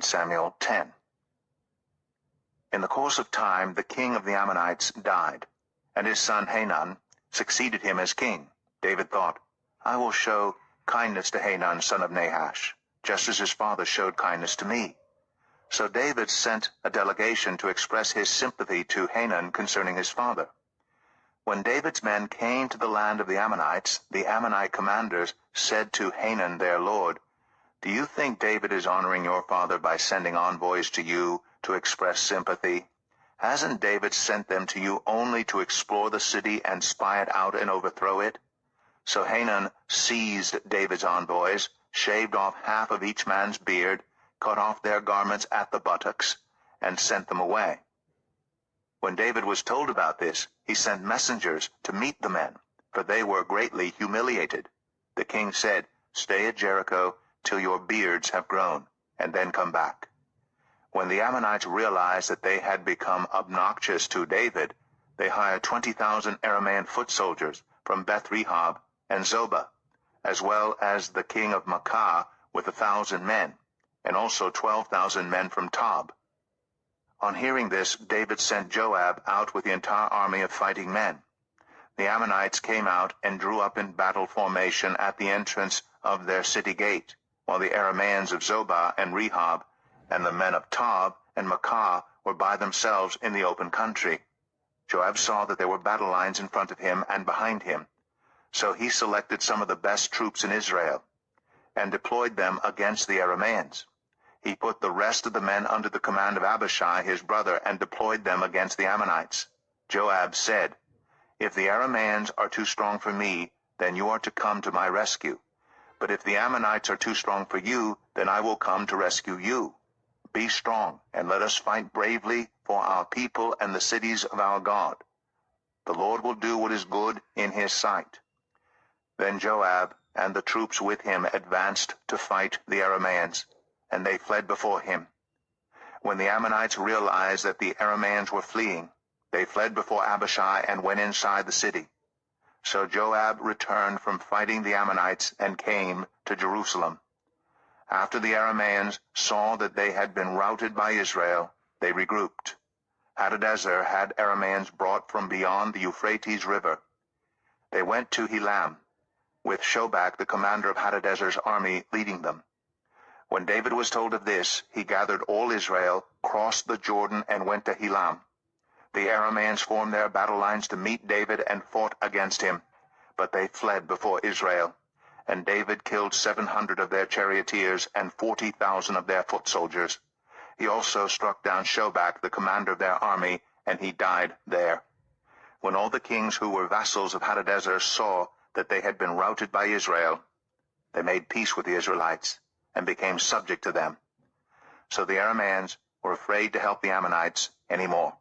2 Samuel 10. In the course of time, the king of the Ammonites died, and his son Hanun succeeded him as king. David thought, I will show kindness to Hanun, son of Nahash, just as his father showed kindness to me. So David sent a delegation to express his sympathy to Hanun concerning his father. When David's men came to the land of the Ammonites, the Ammonite commanders said to Hanun their lord, Do you think David is honoring your father by sending envoys to you to express sympathy? Hasn't David sent them to you only to explore the city and spy it out and overthrow it? So Hanun seized David's envoys, shaved off half of each man's beard, cut off their garments at the buttocks, and sent them away. When David was told about this, he sent messengers to meet the men, for they were greatly humiliated. The king said, Stay at Jericho till your beards have grown, and then come back. When the Ammonites realized that they had become obnoxious to David, they hired 20,000 Aramean foot soldiers from Beth-rehob and Zobah, as well as the king of Maacah with 1,000 men, and also 12,000 men from Tob. On hearing this, David sent Joab out with the entire army of fighting men. The Ammonites came out and drew up in battle formation at the entrance of their city gate, while the Arameans of Zobah and Rehob and the men of Tob and Maacah were by themselves in the open country. Joab saw that there were battle lines in front of him and behind him. So he selected some of the best troops in Israel and deployed them against the Arameans. He put the rest of the men under the command of Abishai, his brother, and deployed them against the Ammonites. Joab said, If the Arameans are too strong for me, then you are to come to my rescue. But if the Ammonites are too strong for you, then I will come to rescue you. Be strong, and let us fight bravely for our people and the cities of our God. The Lord will do what is good in his sight. Then Joab and the troops with him advanced to fight the Arameans, and they fled before him. When the Ammonites realized that the Arameans were fleeing, they fled before Abishai and went inside the city. So Joab returned from fighting the Ammonites and came to Jerusalem. After the Arameans saw that they had been routed by Israel, they regrouped. Hadadezer had Arameans brought from beyond the Euphrates River. They went to Helam, with Shobak, the commander of Hadadezer's army, leading them. When David was told of this, he gathered all Israel, crossed the Jordan, and went to Helam. The Arameans formed their battle lines to meet David and fought against him, but they fled before Israel. And David killed 700 of their charioteers and 40,000 of their foot soldiers. He also struck down Shobak, the commander of their army, and he died there. When all the kings who were vassals of Hadadezer saw that they had been routed by Israel, they made peace with the Israelites and became subject to them. So the Arameans were afraid to help the Ammonites anymore.